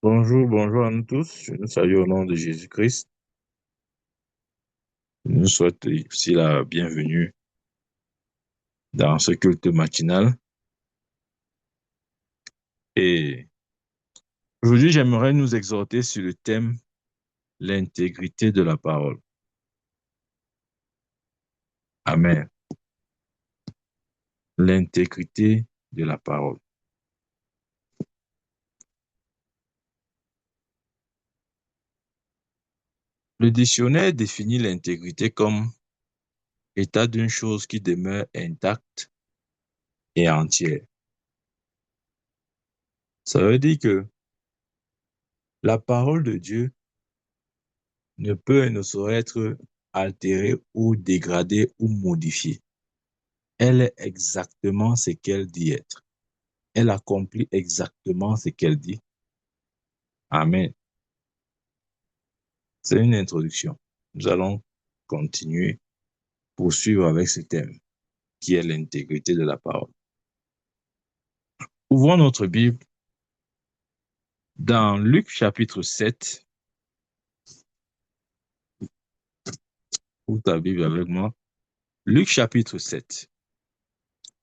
Bonjour, bonjour à nous tous. Je nous salue au nom de Jésus-Christ. Je nous souhaite aussi la bienvenue dans ce culte matinal. Et aujourd'hui, j'aimerais nous exhorter sur le thème l'intégrité de la parole. Amen. L'intégrité de la parole. Le dictionnaire définit l'intégrité comme état d'une chose qui demeure intacte et entière. Ça veut dire que la parole de Dieu ne peut et ne saurait être altérée ou dégradée ou modifiée. Elle est exactement ce qu'elle dit être. Elle accomplit exactement ce qu'elle dit. Amen. C'est une introduction. Nous allons continuer, poursuivre avec ce thème qui est l'intégrité de la parole. Ouvrons notre Bible dans Luc chapitre 7. Ouvre ta Bible avec moi. Luc chapitre 7.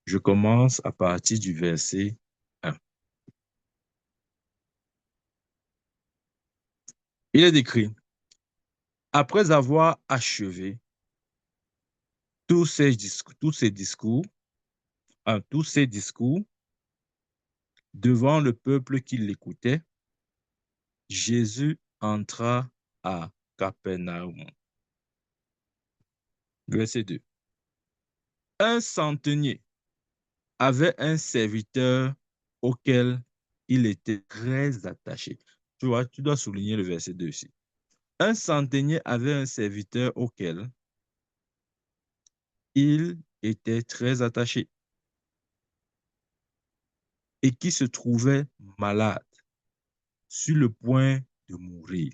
Je commence à partir du verset 1. Il est écrit, après avoir achevé tous ces discours, devant le peuple qui l'écoutait, Jésus entra à Capernaum. Verset 2. Un centenier avait un serviteur auquel il était très attaché. Tu vois, tu dois souligner le verset 2 ici. Un centenier avait un serviteur auquel il était très attaché et qui se trouvait malade, sur le point de mourir.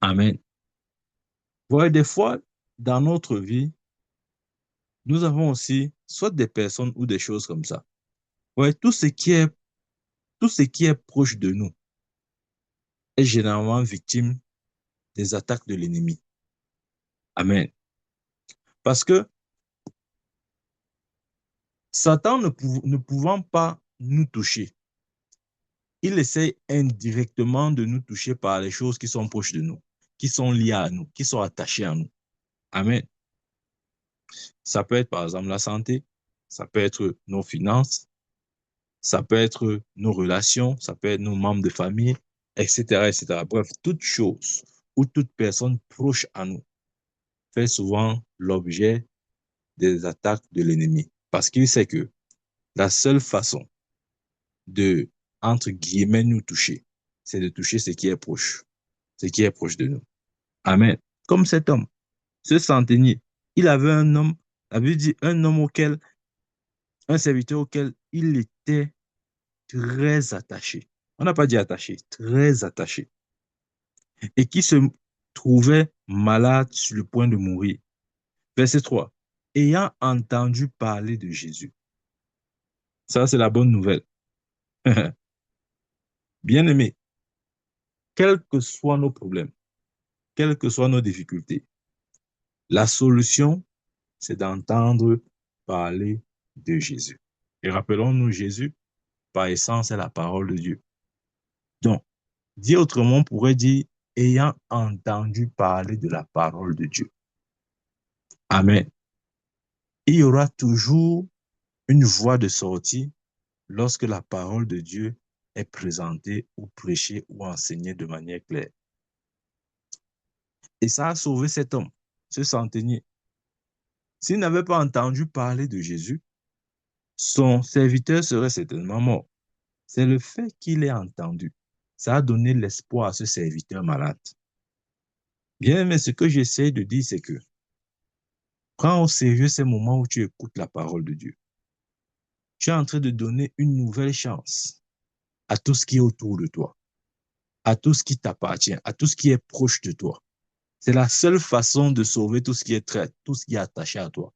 Amen. Voilà, des fois, dans notre vie, nous avons aussi soit des personnes ou des choses comme ça. Ouais, tout ce qui est proche de nous est généralement victime des attaques de l'ennemi. Amen. Parce que Satan ne pouvant pas nous toucher, il essaie indirectement de nous toucher par les choses qui sont proches de nous, qui sont liées à nous, qui sont attachées à nous. Amen. Ça peut être par exemple la santé, ça peut être nos finances, ça peut être nos relations, ça peut être nos membres de famille, etc., etc. Bref, toute chose ou toute personne proche à nous fait souvent l'objet des attaques de l'ennemi. Parce qu'il sait que la seule façon de, entre guillemets, nous toucher, c'est de toucher ce qui est proche, ce qui est proche de nous. Amen. Comme cet homme, ce centenier, il avait un homme, la Bible dit un homme auquel, un serviteur auquel il était très attaché. On n'a pas dit attaché, très attaché. Et qui se trouvait malade sur le point de mourir. Verset 3. Ayant entendu parler de Jésus. Ça, c'est la bonne nouvelle. Bien-aimé, quels que soient nos problèmes, quelles que soient nos difficultés, la solution, c'est d'entendre parler de Jésus. Et rappelons-nous, Jésus, par essence, est la parole de Dieu. Donc, dit autrement, on pourrait dire, ayant entendu parler de la parole de Dieu. Amen. Il y aura toujours une voie de sortie lorsque la parole de Dieu est présentée ou prêchée ou enseignée de manière claire. Et ça a sauvé cet homme, ce centenier. S'il n'avait pas entendu parler de Jésus, son serviteur serait certainement mort. C'est le fait qu'il ait entendu. Ça a donné l'espoir à ce serviteur malade. Bien, mais ce que j'essaie de dire, c'est que prends au sérieux ces moments où tu écoutes la parole de Dieu. Tu es en train de donner une nouvelle chance à tout ce qui est autour de toi, à tout ce qui t'appartient, à tout ce qui est proche de toi. C'est la seule façon de sauver tout ce qui est trait, tout ce qui est attaché à toi.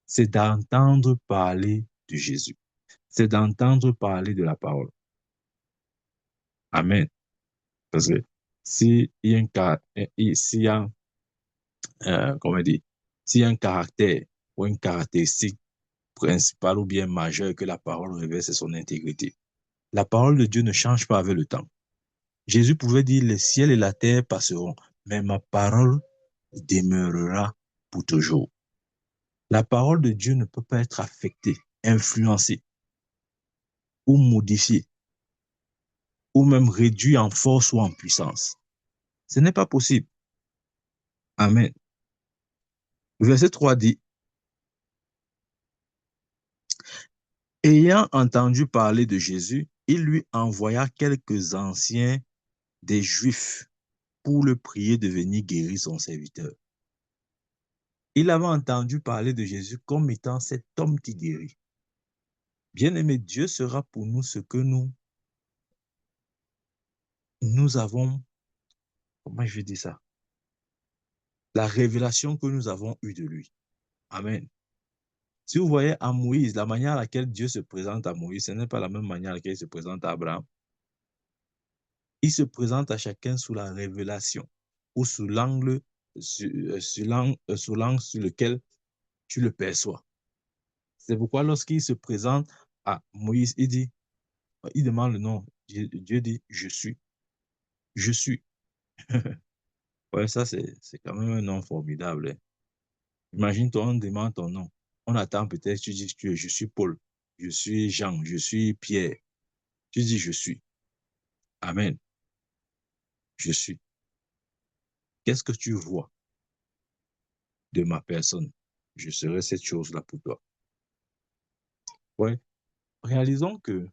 C'est d'entendre parler de Jésus. C'est d'entendre parler de la parole. Amen. Parce que s'il y a s'il y a, comment dire, s'il y a un caractère ou une caractéristique principale ou bien majeure que la parole révèle, c'est son intégrité. La parole de Dieu ne change pas avec le temps. Jésus pouvait dire, le ciel et la terre passeront, mais ma parole demeurera pour toujours. La parole de Dieu ne peut pas être affectée, influencée ou modifiée, ou même réduite en force ou en puissance. Ce n'est pas possible. Amen. Verset 3 dit, ayant entendu parler de Jésus, il lui envoya quelques anciens des Juifs pour le prier de venir guérir son serviteur. Il avait entendu parler de Jésus comme étant cet homme qui guérit. Bien-aimé, Dieu sera pour nous ce que nous avons, comment je dis ça, la révélation que nous avons eue de lui. Amen. Si vous voyez à Moïse, la manière à laquelle Dieu se présente à Moïse, ce n'est pas la même manière à laquelle il se présente à Abraham. Il se présente à chacun sous la révélation ou sous l'angle sur lequel tu le perçois. C'est pourquoi lorsqu'il se présente à Moïse, il demande le nom. Dieu dit, je suis. Je suis. Ouais, ça, c'est quand même un nom formidable, hein. Imagine-toi, on demande ton nom. On attend peut-être, tu dis, je suis Paul, je suis Jean, je suis Pierre. Tu dis, je suis. Amen. Je suis. Qu'est-ce que tu vois de ma personne? Je serai cette chose-là pour toi. Ouais. Réalisons que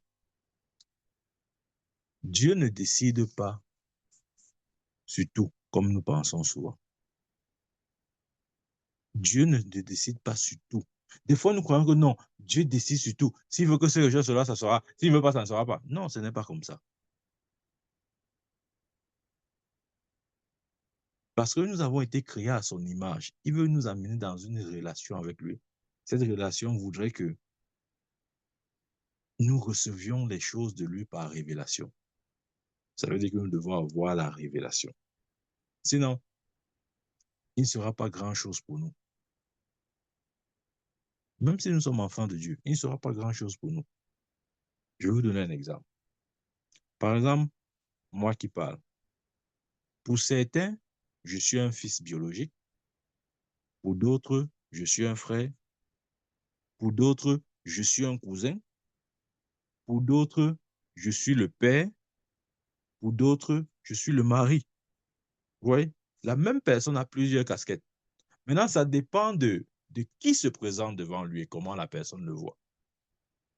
Dieu ne décide pas sur tout, comme nous pensons souvent. Dieu ne décide pas sur tout. Des fois, nous croyons que non, Dieu décide sur tout. S'il veut que ce chose soit là, ça sera. S'il ne veut pas, ça ne sera pas. Non, ce n'est pas comme ça. Parce que nous avons été créés à son image. Il veut nous amener dans une relation avec lui. Cette relation voudrait que nous recevions les choses de lui par révélation. Ça veut dire que nous devons avoir la révélation. Sinon, il ne sera pas grand-chose pour nous. Même si nous sommes enfants de Dieu, il ne sera pas grand-chose pour nous. Je vais vous donner un exemple. Par exemple, moi qui parle. Pour certains, je suis un fils biologique. Pour d'autres, je suis un frère. Pour d'autres, je suis un cousin. Pour d'autres, je suis le père. Pour d'autres, je suis le mari. Vous voyez, la même personne a plusieurs casquettes. Maintenant, ça dépend de qui se présente devant lui et comment la personne le voit.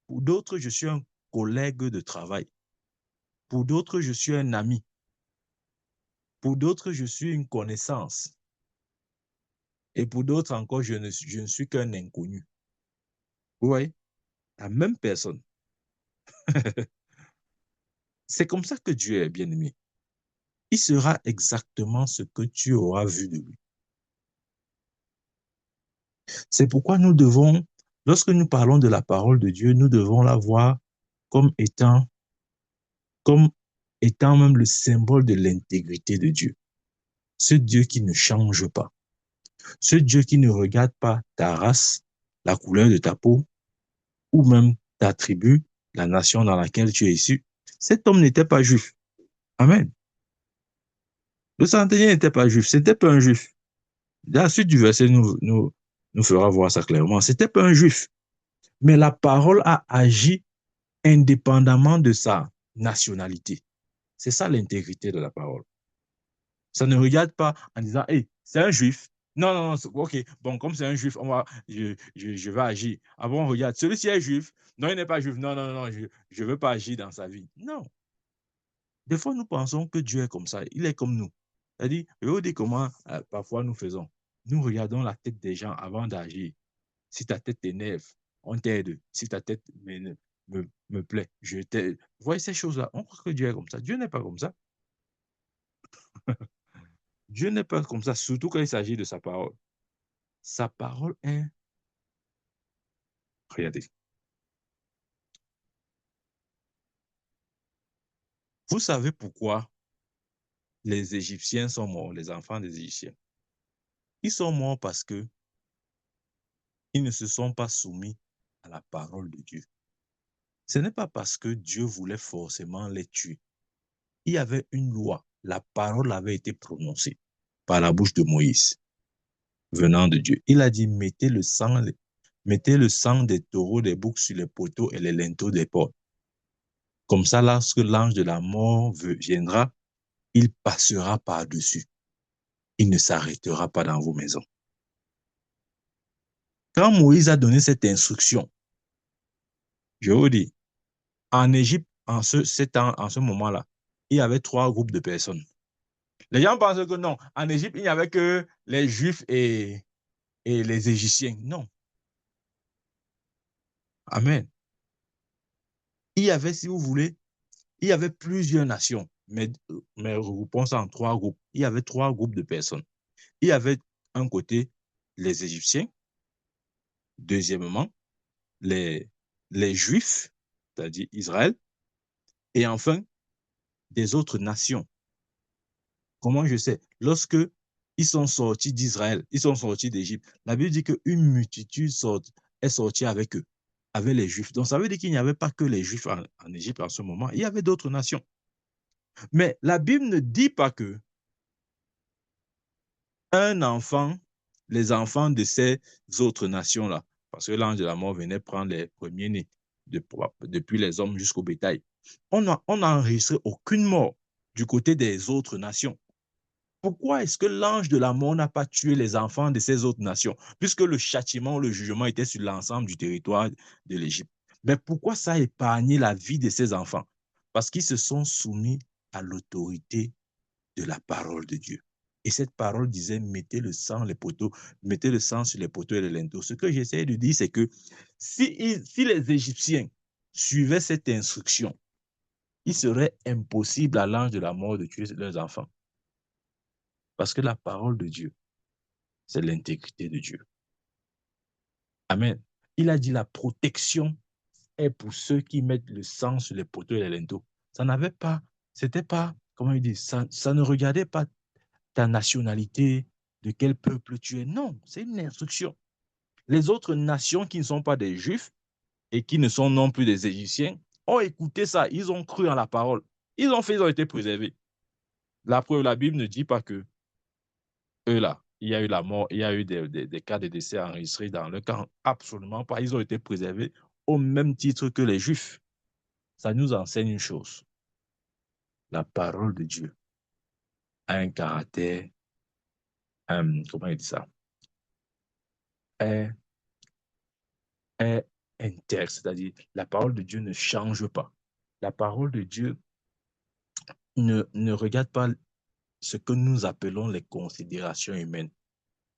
Pour d'autres, je suis un collègue de travail. Pour d'autres, je suis un ami. Pour d'autres, je suis une connaissance. Et pour d'autres encore, je ne suis qu'un inconnu. Vous voyez, la même personne. C'est comme ça que Dieu est bien-aimé. Il sera exactement ce que tu auras vu de lui. C'est pourquoi nous devons, lorsque nous parlons de la parole de Dieu, nous devons la voir comme comme étant même le symbole de l'intégrité de Dieu. Ce Dieu qui ne change pas. Ce Dieu qui ne regarde pas ta race, la couleur de ta peau, ou même ta tribu, la nation dans laquelle tu es issu. Cet homme n'était pas juif. Amen. Le centenier n'était pas juif. C'était pas un juif. La suite du verset nous fera voir ça clairement. C'était pas un juif. Mais la parole a agi indépendamment de sa nationalité. C'est ça l'intégrité de la parole. Ça ne regarde pas en disant, hey, c'est un juif. Non, non, non, ok, bon, comme c'est un juif, je vais agir. Ah bon, regarde, celui-ci est juif. Non, il n'est pas juif. Non, non, non, je ne veux pas agir dans sa vie. Non. Des fois, nous pensons que Dieu est comme ça. Il est comme nous. C'est-à-dire, je vous dis comment parfois nous faisons. Nous regardons la tête des gens avant d'agir. Si ta tête t'énerve, on t'aide. Si ta tête me plaît, je t'aide. Vous voyez ces choses-là, on croit que Dieu est comme ça. Dieu n'est pas comme ça. Dieu n'est pas comme ça, surtout quand il s'agit de sa parole. Sa parole est, regardez, Vous savez pourquoi les Égyptiens sont morts, les enfants des Égyptiens? Ils sont morts parce que ils ne se sont pas soumis à la parole de Dieu. Ce n'est pas parce que Dieu voulait forcément les tuer. Il y avait une loi. La parole avait été prononcée par la bouche de Moïse, venant de Dieu. Il a dit, mettez le sang des taureaux, des boucs sur les poteaux et les linteaux des portes. Comme ça, lorsque l'ange de la mort viendra, il passera par-dessus. Il ne s'arrêtera pas dans vos maisons. Quand Moïse a donné cette instruction, je vous dis, en Égypte, en ce moment-là, il y avait 3 groupes de personnes. Les gens pensent que non, en Égypte, il n'y avait que les Juifs et les Égyptiens. Non. Amen. Il y avait, si vous voulez, il y avait plusieurs nations, mais regroupons ça en 3 groupes. Il y avait 3 groupes de personnes. Il y avait un côté les Égyptiens, deuxièmement, les, les Juifs, c'est-à-dire Israël, et enfin, des autres nations. Comment je sais? Lorsque ils sont sortis d'Israël, ils sont sortis d'Égypte, la Bible dit qu'une multitude est sortie avec eux, avec les Juifs. Donc, ça veut dire qu'il n'y avait pas que les Juifs en Égypte en ce moment, il y avait d'autres nations. Mais la Bible ne dit pas que un enfant, les enfants de ces autres nations-là, parce que l'ange de la mort venait prendre les premiers-nés depuis les hommes jusqu'au bétail. On n'a enregistré aucune mort du côté des autres nations. Pourquoi est-ce que l'ange de la mort n'a pas tué les enfants de ces autres nations, puisque le châtiment, le jugement était sur l'ensemble du territoire de l'Égypte? Mais pourquoi ça a épargné la vie de ces enfants? Parce qu'ils se sont soumis à l'autorité de la parole de Dieu. Et cette parole disait, mettez le sang, les poteaux, mettez le sang sur les poteaux et les linteaux. Ce que j'essaie de dire, c'est que si les Égyptiens suivaient cette instruction, il serait impossible à l'ange de la mort de tuer leurs enfants. Parce que la parole de Dieu, c'est l'intégrité de Dieu. Amen. Il a dit la protection est pour ceux qui mettent le sang sur les poteaux et les linteaux. Ça n'avait pas, c'était pas, comment il dit, ça ne regardait pas ta nationalité, de quel peuple tu es. Non, c'est une instruction. Les autres nations qui ne sont pas des Juifs et qui ne sont non plus des Égyptiens ont écouté ça, ils ont cru en la parole. Ils ont été préservés. La preuve, la Bible ne dit pas que eux là, il y a eu la mort, il y a eu des cas de décès enregistrés dans le camp. Absolument pas. Ils ont été préservés au même titre que les Juifs. Ça nous enseigne une chose. La parole de Dieu a un caractère, comment il dit ça, est, est intègre, c'est-à-dire la parole de Dieu ne change pas. La parole de Dieu ne regarde pas ce que nous appelons les considérations humaines.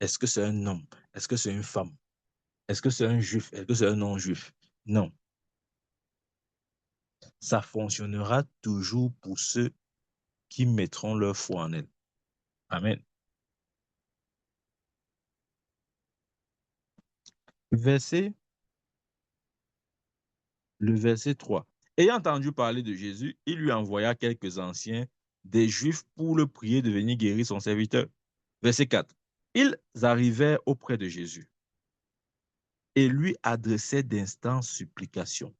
Est-ce que c'est un homme? Est-ce que c'est une femme? Est-ce que c'est un juif? Est-ce que c'est un non-juif? Non. Ça fonctionnera toujours pour ceux qui mettront leur foi en elle. Amen. Verset, le verset 3. Ayant entendu parler de Jésus, il lui envoya quelques anciens des Juifs pour le prier de venir guérir son serviteur. Verset 4. Ils arrivèrent auprès de Jésus et lui adressaient d'instantes supplications,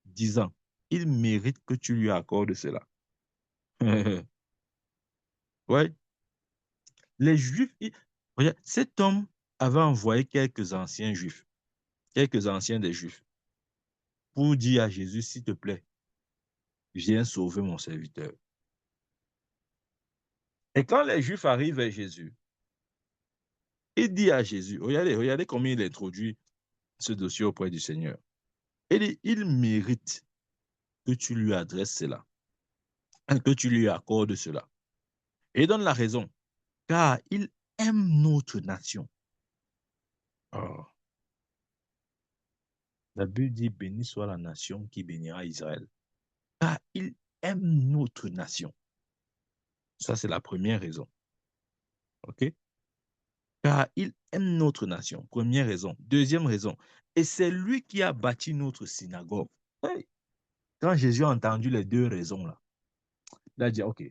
disant, il mérite que tu lui accordes cela. Ouais. Les Juifs, regarde, cet homme avait envoyé quelques anciens Juifs, quelques anciens des Juifs, pour dire à Jésus, s'il te plaît, viens sauver mon serviteur. Et quand les Juifs arrivent vers Jésus, il dit à Jésus, regardez comment il introduit ce dossier auprès du Seigneur. Il dit, il mérite que tu lui adresses cela, que tu lui accordes cela. Et il donne la raison, car il aime notre nation. Oh. La Bible dit, béni soit la nation qui bénira Israël. Car il aime notre nation. Ça, c'est la première raison. OK? Car il aime notre nation. Première raison. Deuxième raison. Et c'est lui qui a bâti notre synagogue. Hey. Quand Jésus a entendu les deux raisons là, Il a dit, OK,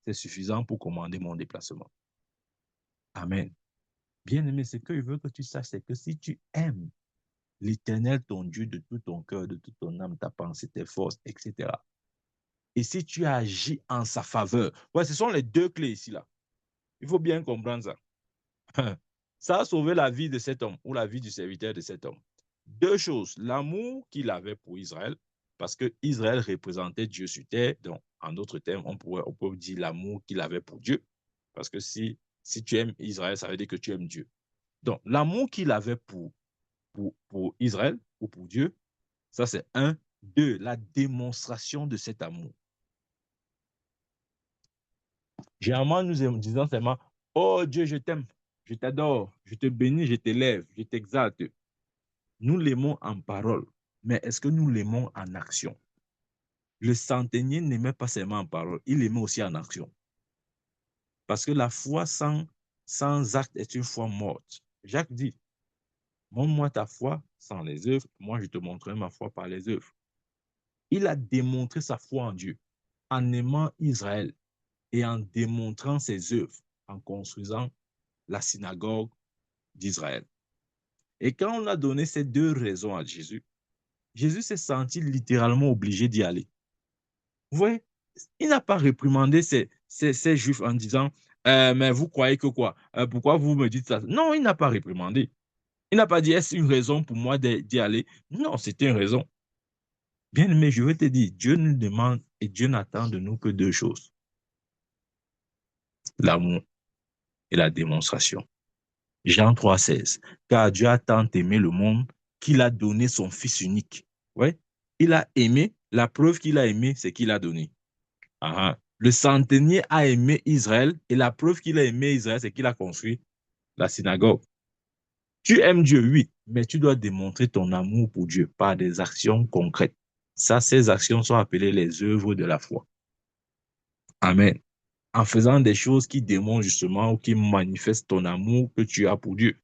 c'est suffisant pour commander mon déplacement. Amen. Bien-aimé, ce que je veux que tu saches, c'est que si tu aimes l'Éternel, ton Dieu, de tout ton cœur, de toute ton âme, ta pensée, tes forces, etc., et si tu agis en sa faveur, ouais, ce sont les deux clés ici, là. Il faut bien comprendre ça. Ça a sauvé la vie de cet homme ou la vie du serviteur de cet homme. Deux choses, l'amour qu'il avait pour Israël, parce que Israël représentait Dieu sur terre. Donc, en d'autres termes, on peut dire l'amour qu'il avait pour Dieu, parce que si tu aimes Israël, ça veut dire que tu aimes Dieu. Donc, l'amour qu'il avait pour Israël ou pour Dieu, ça c'est un. Deux, la démonstration de cet amour. Généralement, nous disons seulement, oh Dieu, je t'aime, je t'adore, je te bénis, je t'élève, je t'exalte. Nous l'aimons en parole, mais est-ce que nous l'aimons en action? Le centenier n'aimait pas seulement en parole, il aimait aussi en action. Parce que la foi sans acte est une foi morte. Jacques dit, montre-moi ta foi sans les œuvres, moi je te montrerai ma foi par les œuvres. Il a démontré sa foi en Dieu en aimant Israël et en démontrant ses œuvres, en construisant la synagogue d'Israël. Et quand on a donné ces deux raisons à Jésus, Jésus s'est senti littéralement obligé d'y aller. Vous voyez, il n'a pas réprimandé ces Juifs en disant mais vous croyez que quoi? Pourquoi vous me dites ça? Non, il n'a pas réprimandé. Il n'a pas dit est-ce une raison pour moi d'y aller? Non, c'était une raison. Bien aimé, je veux te dire, Dieu nous demande et Dieu n'attend de nous que deux choses, l'amour et la démonstration. Jean 3,16. Car Dieu a tant aimé le monde qu'il a donné son Fils unique. Ouais? Il a aimé, la preuve qu'il a aimé, c'est qu'il a donné. Le centenier a aimé Israël et la preuve qu'il a aimé Israël, c'est qu'il a construit la synagogue. Tu aimes Dieu, oui, mais tu dois démontrer ton amour pour Dieu par des actions concrètes. Ça, ces actions sont appelées les œuvres de la foi. Amen. En faisant des choses qui démontrent justement ou qui manifestent ton amour que tu as pour Dieu.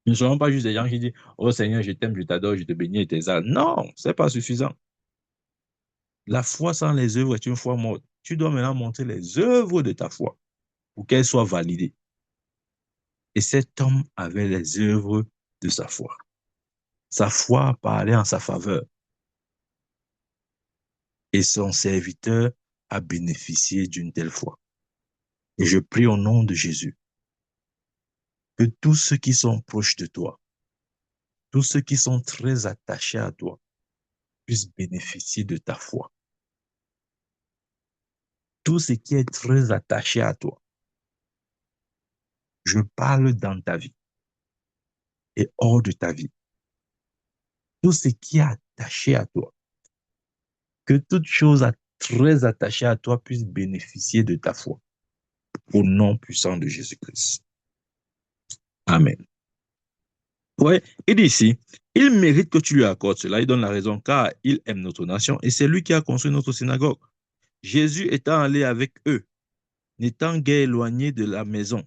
Nous ne sommes pas juste des gens qui disent oh Seigneur, je t'aime, je t'adore, je te bénis et t'exalte. Non, ce n'est pas suffisant. La foi sans les œuvres est une foi morte. Tu dois maintenant montrer les œuvres de ta foi pour qu'elles soient validées. Et cet homme avait les œuvres de sa foi. Sa foi parlait en sa faveur. Et son serviteur a bénéficié d'une telle foi. Et je prie au nom de Jésus que tous ceux qui sont proches de toi, tous ceux qui sont très attachés à toi, puissent bénéficier de ta foi. Tout ce qui est très attaché à toi, je parle dans ta vie et hors de ta vie. Tout ce qui est attaché à toi, que toute chose très attachée à toi puisse bénéficier de ta foi. Au nom puissant de Jésus-Christ. Amen. Ouais, il dit ici, il mérite que tu lui accordes cela, il donne la raison, car il aime notre nation et c'est lui qui a construit notre synagogue. Jésus étant allé avec eux, n'étant guère éloigné de la maison,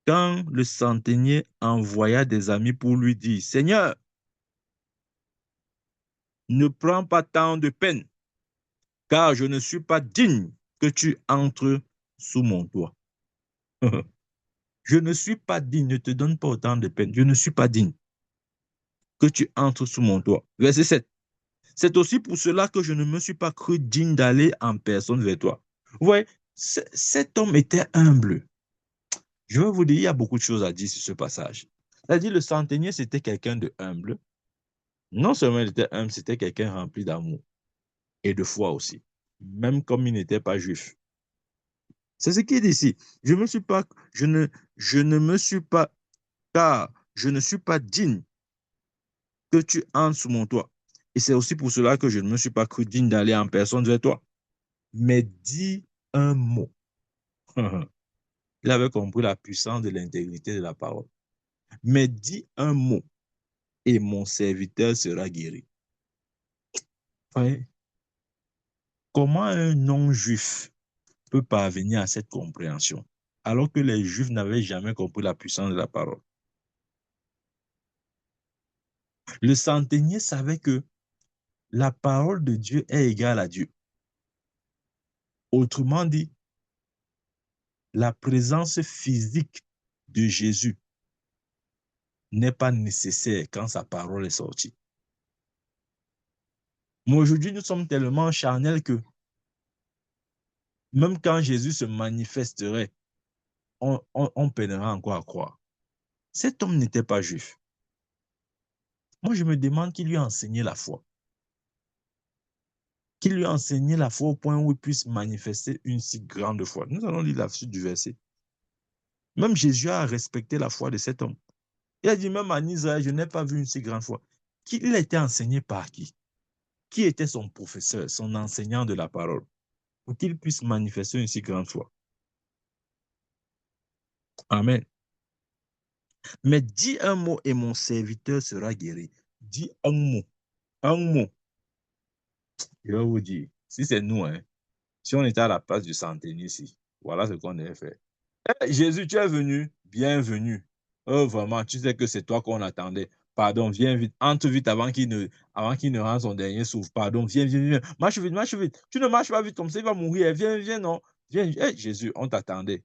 quand le centenier envoya des amis pour lui dire, Seigneur, ne prends pas tant de peine, car je ne suis pas digne que tu entres sous mon toit. Je ne suis pas digne, ne te donne pas autant de peine, je ne suis pas digne que tu entres sous mon toit. Verset 7. C'est aussi pour cela que je ne me suis pas cru digne d'aller en personne vers toi. Vous voyez, cet homme était humble. Je veux vous dire, il y a beaucoup de choses à dire sur ce passage. C'est-à-dire, le centenier, c'était quelqu'un de humble. Non seulement il était humble, c'était quelqu'un rempli d'amour et de foi aussi, même comme il n'était pas juif. C'est ce qu'il dit ici. Je ne me suis pas, car je ne suis pas digne que tu entres sous mon toit. Et c'est aussi pour cela que je ne me suis pas cru digne d'aller en personne vers toi. Mais dis un mot. Il avait compris la puissance de l'intégrité de la parole. Mais dis un mot et mon serviteur sera guéri. Voyez? Comment un non-juif peut parvenir à cette compréhension alors que les juifs n'avaient jamais compris la puissance de la parole? Le centenier savait que la parole de Dieu est égale à Dieu. Autrement dit, la présence physique de Jésus n'est pas nécessaire quand sa parole est sortie. Mais aujourd'hui, nous sommes tellement charnels que même quand Jésus se manifesterait, on peinera encore à croire. Cet homme n'était pas juif. Moi, je me demande qui lui a enseigné la foi. Qui lui a enseigné la foi au point où il puisse manifester une si grande foi. Nous allons lire la suite du verset. Même Jésus a respecté la foi de cet homme. Il a dit même en Israël, je n'ai pas vu une si grande foi. Il a été enseigné par qui? Qui était son professeur, son enseignant de la parole, pour qu'il puisse manifester une si grande foi? Amen. Mais dis un mot et mon serviteur sera guéri. Dis un mot. Un mot. Je vais vous dire, si c'est nous, hein, si on était à la place du centenier ici, voilà ce qu'on devait faire. Hey, Jésus, tu es venu, bienvenue. Oh, vraiment, tu sais que c'est toi qu'on attendait. Pardon, viens vite, entre vite avant qu'il ne rende son dernier souffle. Pardon, viens, viens, viens. Marche vite, marche vite. Tu ne marches pas vite comme ça, il va mourir. Viens, viens, non. Viens, hey, Jésus, on t'attendait.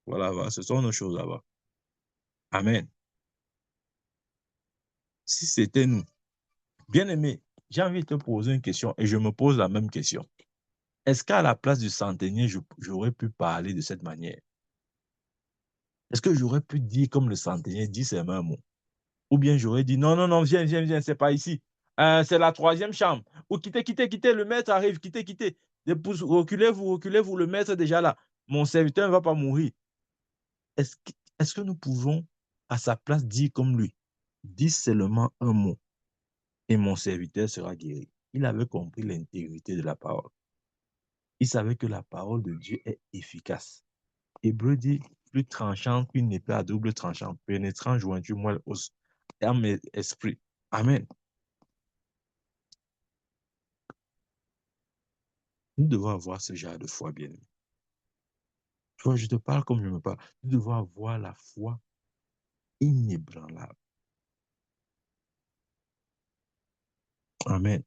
Voilà, voilà, ce sont nos choses là-bas. Amen. Si c'était nous, bien-aimé, j'ai envie de te poser une question et je me pose la même question. Est-ce qu'à la place du centenier, j'aurais pu parler de cette manière? Est-ce que j'aurais pu dire comme le centenier dit ces mêmes mots? Ou bien j'aurais dit non, non, non, viens, viens, viens, c'est pas ici. C'est la troisième chambre. Ou quittez, quittez, quittez, le maître arrive, quittez, quittez. Reculez, vous, le maître est déjà là. Mon serviteur ne va pas mourir. Est-ce que, est-ce que nous pouvons, à sa place, dire comme lui? Dis seulement un mot et mon serviteur sera guéri. Il avait compris l'intégrité de la parole. Il savait que la parole de Dieu est efficace. Hébreu dit plus tranchant qu'une épée à double tranchant, pénétrant jointure moelle os, âme et esprit. Amen. Nous devons avoir ce genre de foi, bien. Tu vois, je te parle comme je me parle. Nous devons avoir la foi inébranlable. Amen.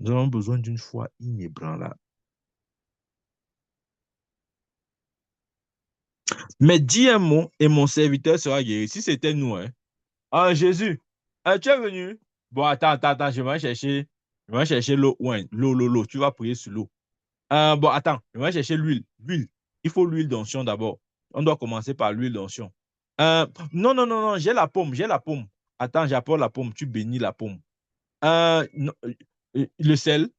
Nous avons besoin d'une foi inébranlable. Mais dis un mot et mon serviteur sera guéri. Si c'était nous, hein. Ah, Jésus, tu es venu? Bon, attends, je vais chercher l'eau, ouais, l'eau. Tu vas prier sur l'eau. Bon, attends, je vais chercher l'huile. L'huile. Il faut l'huile d'onction d'abord. On doit commencer par l'huile d'onction. Non, non, non, non, j'ai la pomme, j'ai la pomme. Attends, j'apporte la pomme, tu bénis la pomme. Non, le sel.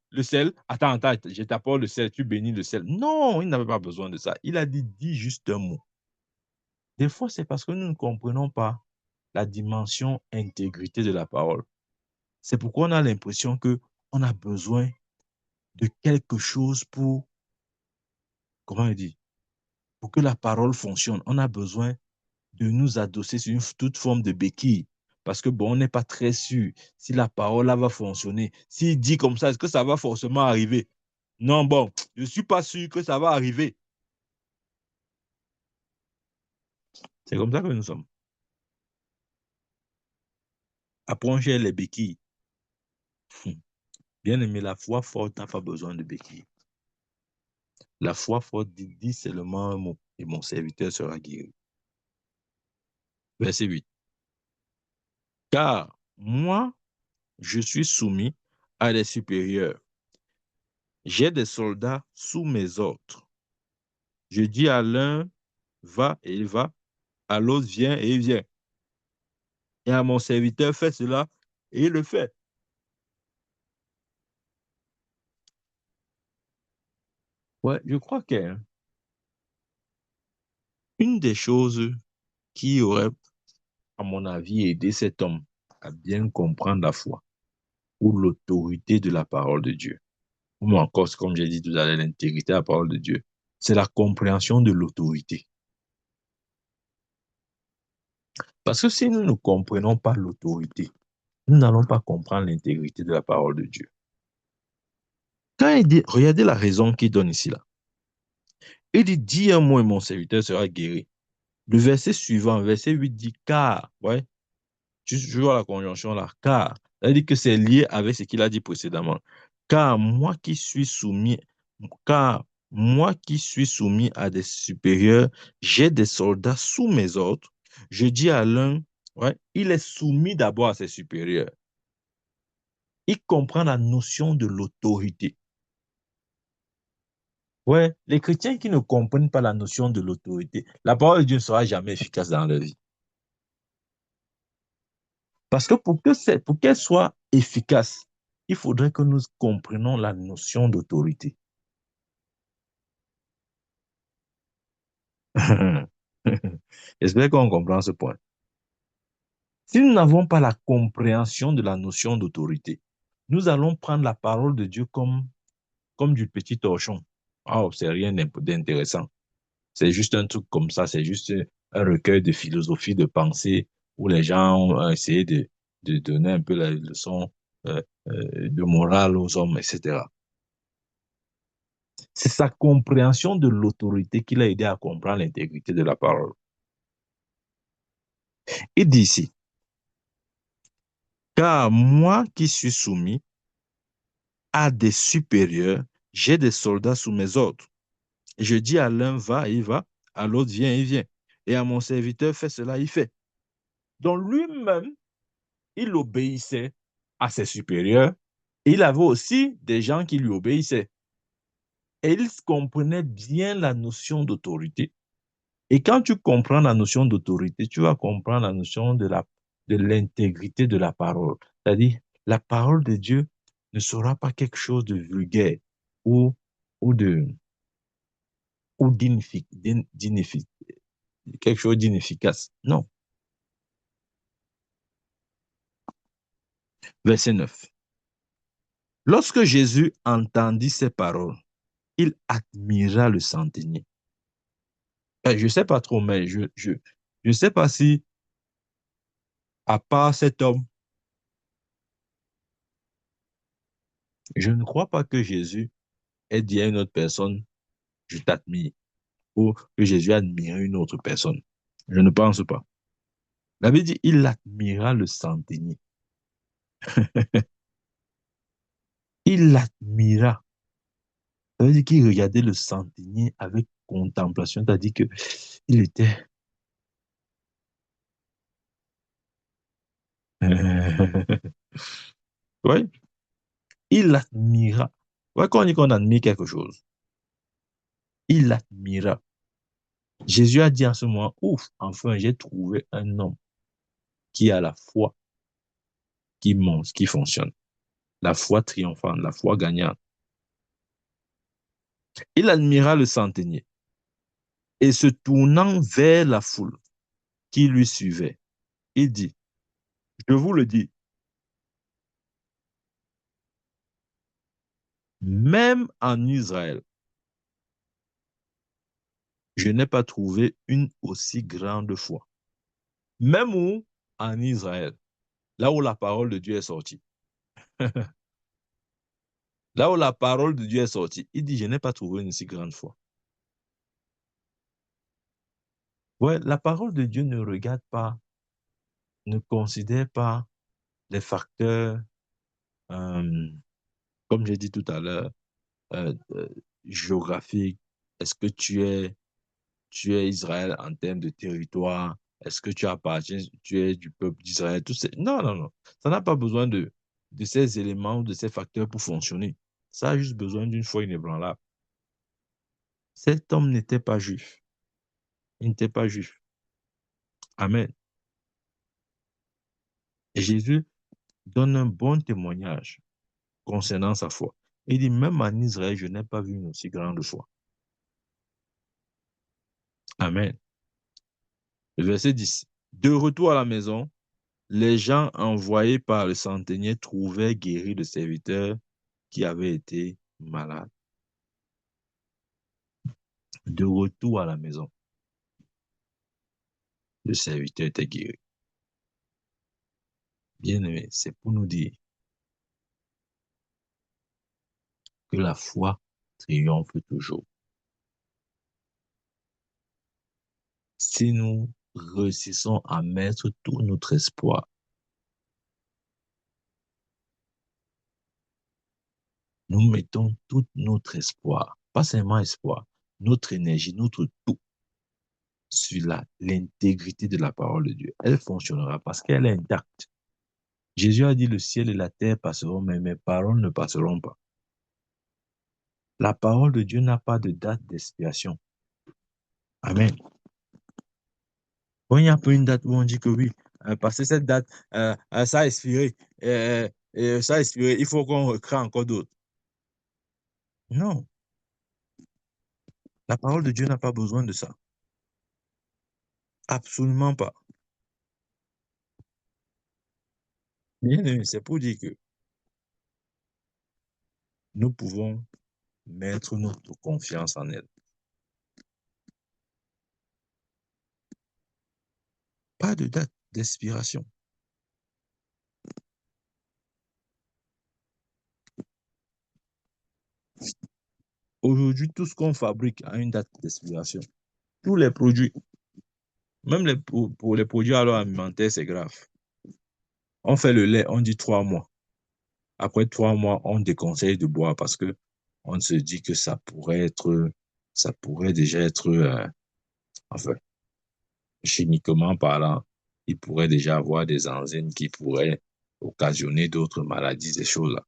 Attends, je t'apporte le sel, tu bénis le sel. Non, il n'avait pas besoin de ça. Il a dit, dis juste un mot. Des fois, c'est parce que nous ne comprenons pas la dimension intégrité de la parole. C'est pourquoi on a l'impression que on a besoin de quelque chose pour, comment on dit, pour que la parole fonctionne. On a besoin de nous adosser sur toute forme de béquille. Parce que bon, on n'est pas très sûr si la parole là va fonctionner. S'il dit comme ça, est-ce que ça va forcément arriver? Non, bon, je ne suis pas sûr que ça va arriver. C'est comme ça que nous sommes. Approchez les béquilles. Bien aimé, la foi forte n'a pas besoin de béquilles. La foi forte dit seulement un mot et mon serviteur sera guéri. Verset 8. Car moi, je suis soumis à des supérieurs. J'ai des soldats sous mes ordres. Je dis à l'un, va et il va, à l'autre, viens et il vient. Et à mon serviteur, fais cela et il le fait. Ouais, je crois qu'une des choses qui aurait, à mon avis, aidé cet homme à bien comprendre la foi ou l'autorité de la parole de Dieu, ou encore, comme j'ai dit tout à l'heure, l'intégrité de la parole de Dieu, c'est la compréhension de l'autorité. Parce que si nous ne comprenons pas l'autorité, nous n'allons pas comprendre l'intégrité de la parole de Dieu. Quand il dit, regardez la raison qu'il donne ici là. Il dit, dis un mot et mon serviteur sera guéri. Le verset suivant, verset 8 dit, car, ouais, Je vois la conjonction là. Car, ça veut dire que c'est lié avec ce qu'il a dit précédemment. Car moi qui suis soumis, car moi qui suis soumis à des supérieurs, j'ai des soldats sous mes ordres. Je dis à l'un, ouais, il est soumis d'abord à ses supérieurs. Il comprend la notion de l'autorité. Ouais, les chrétiens qui ne comprennent pas la notion de l'autorité, la parole de Dieu ne sera jamais efficace dans leur vie. Parce que pour qu'elle soit efficace, il faudrait que nous comprenions la notion d'autorité. J'espère qu'on comprend ce point. Si nous n'avons pas la compréhension de la notion d'autorité, nous allons prendre la parole de Dieu comme du petit torchon. Oh, c'est rien d'intéressant. C'est juste un truc comme ça, c'est juste un recueil de philosophie, de pensée, où les gens ont essayé de donner un peu la leçon de morale aux hommes, etc. C'est sa compréhension de l'autorité qui l'a aidé à comprendre l'intégrité de la parole. Il dit ici, car moi qui suis soumis à des supérieurs, j'ai des soldats sous mes ordres. Et je dis à l'un, va, il va, à l'autre, viens, il vient. Et à mon serviteur, fais cela, il fait. Donc lui-même, il obéissait à ses supérieurs. Et il avait aussi des gens qui lui obéissaient. Et il comprenait bien la notion d'autorité. Et quand tu comprends la notion d'autorité, tu vas comprendre la notion de l'intégrité de la parole. C'est-à-dire, la parole de Dieu ne sera pas quelque chose de vulgaire ou, ou de, ou quelque chose d'inefficace. Non. Verset 9. Lorsque Jésus entendit ces paroles, il admira le centenier. Je ne sais pas trop, mais je sais pas si, à part cet homme, je ne crois pas que Jésus ait dit à une autre personne, je t'admire, ou que Jésus admirait une autre personne. Je ne pense pas. La Bible dit, il admira le centenier. Il l'admira. Ça veut dire qu'il regardait le centenier avec contemplation, c'est-à-dire que il était... Oui, il l'admira. Ouais, quand on dit qu'on admire quelque chose, il l'admira. Jésus a dit en ce moment, ouf, enfin, j'ai trouvé un homme qui a la foi qui monte, qui fonctionne, la foi triomphante, la foi gagnante. Il admira le centenier et se tournant vers la foule qui lui suivait, il dit, je vous le dis, même en Israël, je n'ai pas trouvé une aussi grande foi. Même où en Israël, là où la parole de Dieu est sortie, là où la parole de Dieu est sortie, il dit, je n'ai pas trouvé une si grande foi. Ouais, la parole de Dieu ne regarde pas, ne considère pas les facteurs, euh, comme j'ai dit tout à l'heure, euh, euh, géographiques. Est-ce que tu es Israël en termes de territoire? Est-ce que tu appartiens, tu es du peuple d'Israël? Non, non, non. Ça n'a pas besoin de ces éléments, de ces facteurs pour fonctionner. Ça a juste besoin d'une foi inébranlable. Cet homme n'était pas juif. Il n'était pas juif. Amen. Et Jésus donne un bon témoignage concernant sa foi. Il dit, même en Israël, je n'ai pas vu une aussi grande foi. Amen. Le verset 10. De retour à la maison, les gens envoyés par le centenier trouvaient guéri le serviteur qui avait été malade. De retour à la maison, le serviteur était guéri. Bien aimé, c'est pour nous dire que la foi triomphe toujours. Si nous réussissons à mettre tout notre espoir nous mettons tout notre espoir, pas seulement espoir, notre énergie, notre tout sur l'intégrité de la parole de Dieu, elle fonctionnera parce qu'elle est intacte. Jésus a dit, le ciel et la terre passeront, mais mes paroles ne passeront pas. La parole de Dieu n'a pas de date d'expiration. Amen. Quand il n'y a pas une date où on dit que oui, parce que cette date, ça a expiré, ça a expiré, il faut qu'on recrée encore d'autres. Non, la parole de Dieu n'a pas besoin de ça. Absolument pas. Bien aimé, c'est pour dire que nous pouvons mettre notre confiance en elle. Pas de date d'expiration. Aujourd'hui, tout ce qu'on fabrique a une date d'expiration. Tous les produits, même pour les produits alimentaires, c'est grave. On fait le lait, on dit 3 mois. Après 3 mois, on déconseille de boire parce que on se dit que ça pourrait déjà être, enfin, chimiquement parlant, il pourrait déjà avoir des enzymes qui pourraient occasionner d'autres maladies, ces choses-là.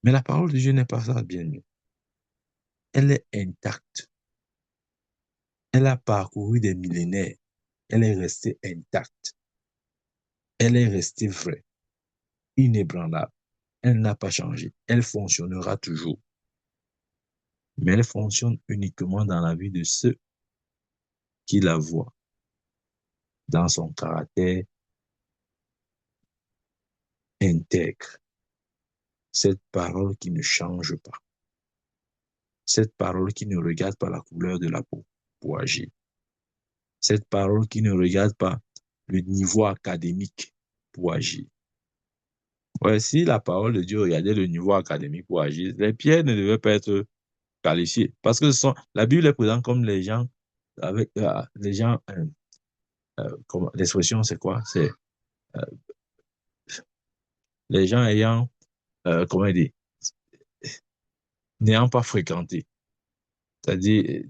Mais la parole de Dieu n'est pas ça, bien mieux. Elle est intacte. Elle a parcouru des millénaires. Elle est restée intacte. Elle est restée vraie, inébranlable. Elle n'a pas changé. Elle fonctionnera toujours. Mais elle fonctionne uniquement dans la vie de ceux qui la voient, dans son caractère intègre. Cette parole qui ne change pas. Cette parole qui ne regarde pas la couleur de la peau pour agir. Cette parole qui ne regarde pas le niveau académique pour agir. Ouais, si la parole de Dieu regardait le niveau académique pour agir, les pierres ne devaient pas être qualifiées. Parce que la Bible est présente comme les gens, avec les gens, l'expression c'est quoi? C'est euh, les gens ayant, comment dire, n'ayant pas fréquenté. C'est-à-dire,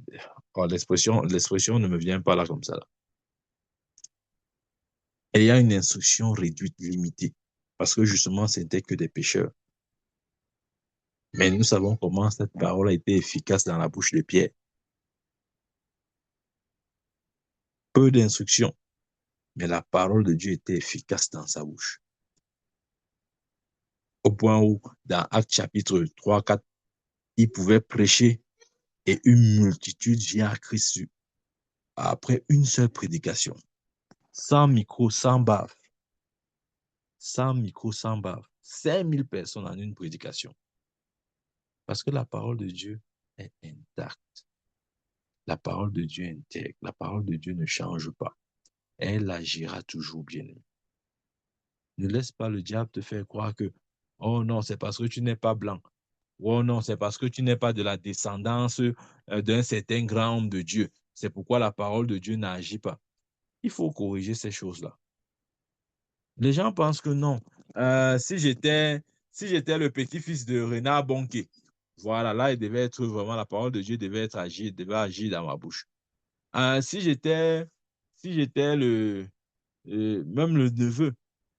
l'expression ne me vient pas là comme ça. Là. Ayant une instruction réduite, limitée. Parce que justement, c'était que des pécheurs. Mais nous savons comment cette parole a été efficace dans la bouche de Pierre. Peu d'instructions, mais la parole de Dieu était efficace dans sa bouche. Au point où, dans Actes chapitre 3, 4, il pouvait prêcher et une multitude vient à Christ après une seule prédication. Sans micro, sans bave. Sans micro, sans bave. 5000 personnes en une prédication. Parce que la parole de Dieu est intacte. La parole de Dieu est intègre. La parole de Dieu ne change pas. Elle agira toujours bien. Ne laisse pas le diable te faire croire que, oh non, c'est parce que tu n'es pas blanc. Oh non, c'est parce que tu n'es pas de la descendance d'un certain grand homme de Dieu. C'est pourquoi la parole de Dieu n'agit pas. Il faut corriger ces choses-là. Les gens pensent que non. Si j'étais le petit-fils de Renard Bonquet, voilà, là, il devait être vraiment, la parole de Dieu devait agir dans ma bouche. Si j'étais même le neveu,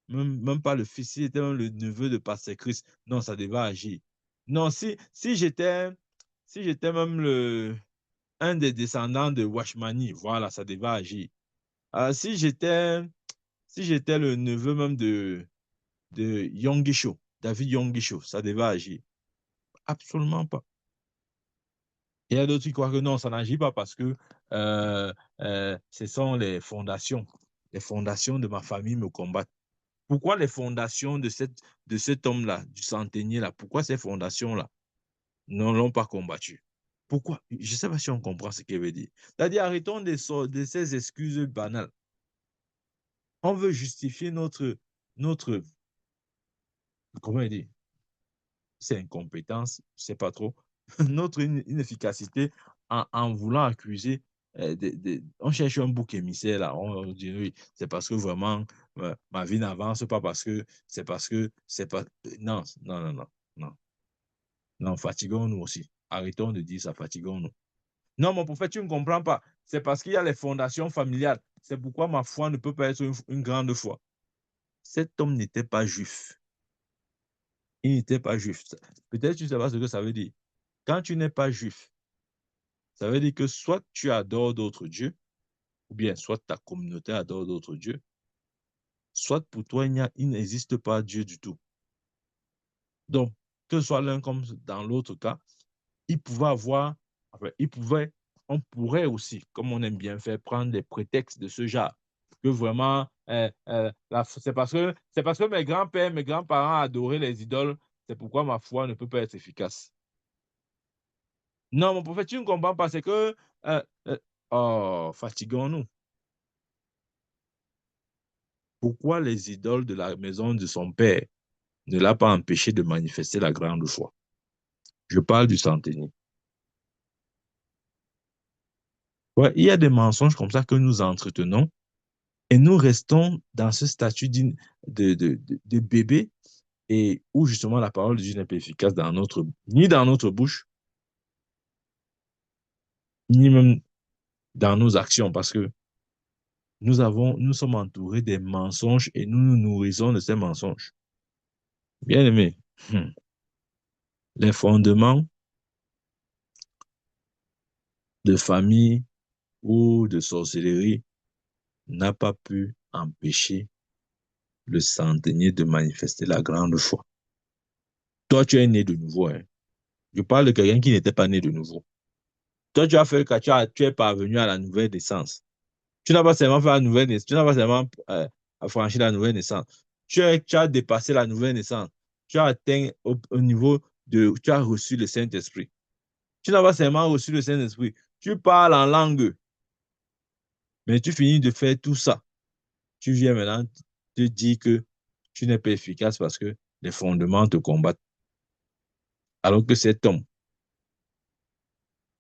même pas le fils, si j'étais même le neveu de Pasteur Christ, non, ça devait agir. Non, si j'étais même un des descendants de Washmani, voilà, ça devait agir. Si j'étais le neveu même de Yongisho, David Yongisho, ça devait agir. Absolument pas. Il y a d'autres qui croient que non, ça n'agit pas parce que ce sont les fondations. Les fondations de ma famille me combattent. Pourquoi les fondations de cet homme-là, du centenier-là, pourquoi ces fondations-là ne l'ont pas combattu? Pourquoi? Je ne sais pas si on comprend ce qu'il veut dire. C'est-à-dire, arrêtons de ces excuses banales. On veut justifier notre comment dire, c'est incompétence, je ne sais pas trop, notre inefficacité en voulant accuser. On cherche un bouc émissaire là. On dit oui, c'est parce que vraiment ma vie n'avance pas parce que c'est pas. Non, non, non, non, non. Non, fatiguons-nous aussi. Arrêtons de dire ça, fatiguons-nous. Non, mon prophète, tu ne comprends pas. C'est parce qu'il y a les fondations familiales. C'est pourquoi ma foi ne peut pas être une grande foi. Cet homme n'était pas juif. Il n'était pas juif. Peut-être tu ne sais pas ce que ça veut dire. Quand tu n'es pas juif, ça veut dire que soit tu adores d'autres dieux, ou bien soit ta communauté adore d'autres dieux, soit pour toi, il n'existe pas Dieu du tout. Donc, que ce soit l'un comme dans l'autre cas, il pouvait avoir, enfin, on pourrait aussi, comme on aime bien faire, prendre des prétextes de ce genre. Que vraiment, c'est parce que mes grands-pères, mes grands-parents adoraient les idoles, c'est pourquoi ma foi ne peut pas être efficace. Non, mon prophète, tu ne comprends pas, c'est que, fatiguons-nous. Pourquoi les idoles de la maison de son père ne l'a pas empêché de manifester la grande foi? Je parle du centenier. Ouais, il y a des mensonges comme ça que nous entretenons et nous restons dans ce statut de bébé et où justement la parole de Dieu n'est pas efficace ni dans notre bouche, ni même dans nos actions parce que nous sommes entourés des mensonges et nous nous nourrissons de ces mensonges. Bien aimé, les fondements de famille ou de sorcellerie n'a pas pu empêcher le centenier de manifester la grande foi. Toi, tu es né de nouveau. Hein. Je parle de quelqu'un qui n'était pas né de nouveau. Toi, tu as fait que tu es parvenu à la nouvelle naissance. Tu n'as pas seulement fait la nouvelle naissance, tu n'as pas seulement franchi la nouvelle naissance. Tu as dépassé la nouvelle naissance. Tu as atteint au niveau tu as reçu le Saint-Esprit. Tu n'as pas seulement reçu le Saint-Esprit, tu parles en langue. Mais tu finis de faire tout ça. Tu viens maintenant te dire que tu n'es pas efficace parce que les fondements te combattent. Alors que cet homme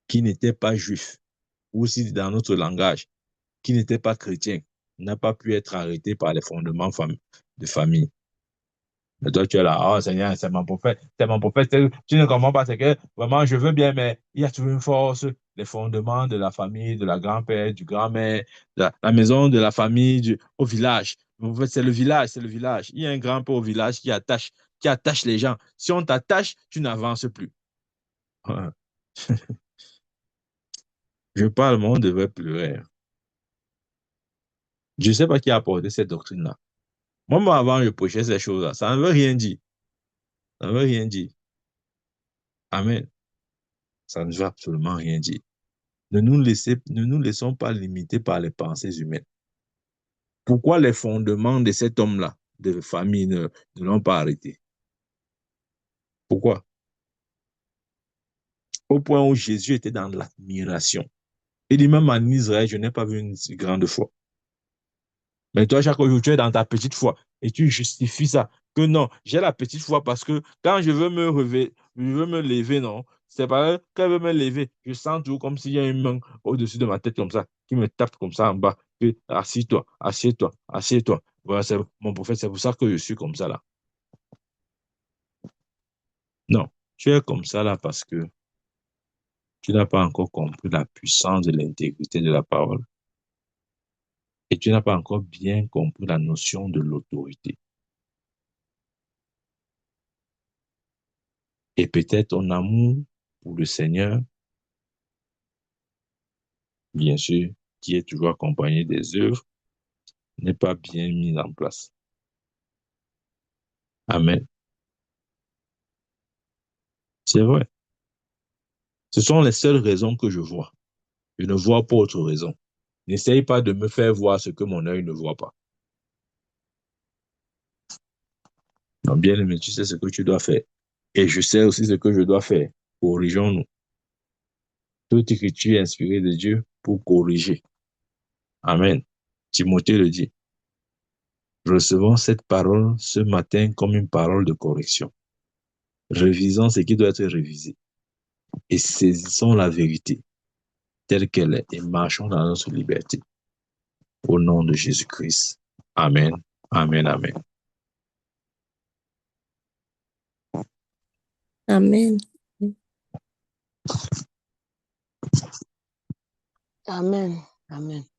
qui n'était pas juif, ou aussi dans notre langage, qui n'était pas chrétien, n'a pas pu être arrêté par les fondements de famille. Mais toi, tu es là, oh Seigneur, c'est mon prophète, c'est mon prophète. Tu ne comprends pas, c'est que vraiment, je veux bien, mais il y a toujours une force, les fondements de la famille, de la grand-père, du grand-mère, la maison de la famille, au village. En fait, c'est le village, c'est le village. Il y a un grand-père au village qui attache les gens. Si on t'attache, tu n'avances plus. Je parle, mais on devrait pleurer. Je ne sais pas qui a apporté cette doctrine-là. Moi, avant, je prêchais ces choses-là. Ça ne veut rien dire. Ça ne veut rien dire. Amen. Ça ne veut absolument rien dire. Ne nous laissons pas limiter par les pensées humaines. Pourquoi les fondements de cet homme-là, de famille, ne l'ont pas arrêté? Pourquoi? Au point où Jésus était dans l'admiration. Il dit même en Israël, je n'ai pas vu une si grande foi. Mais toi, chaque jour, tu es dans ta petite foi et tu justifies ça. Que non, j'ai la petite foi parce que quand je veux je veux me lever, non, c'est pas quand je veux me lever, je sens toujours comme s'il y a une main au-dessus de ma tête comme ça, qui me tape comme ça en bas. Que, assieds-toi, assieds-toi, assieds-toi. Voilà, c'est mon prophète, c'est pour ça que je suis comme ça là. Non, tu es comme ça là parce que tu n'as pas encore compris la puissance de l'intégrité de la parole et tu n'as pas encore bien compris la notion de l'autorité. Et peut-être ton amour pour le Seigneur, bien sûr, qui est toujours accompagné des œuvres, n'est pas bien mis en place. Amen. C'est vrai. Ce sont les seules raisons que je vois. Je ne vois pas autre raison. N'essaye pas de me faire voir ce que mon œil ne voit pas. Non, bien aimé, tu sais ce que tu dois faire. Et je sais aussi ce que je dois faire. Corrigeons-nous. Toute écriture est inspirée de Dieu pour corriger. Amen. Timothée le dit. Recevons cette parole ce matin comme une parole de correction. Révisons ce qui doit être révisé et saisissons la vérité telle qu'elle est et marchons dans notre liberté. Au nom de Jésus-Christ. Amen. Amen. Amen. Amen. Amen. Amen.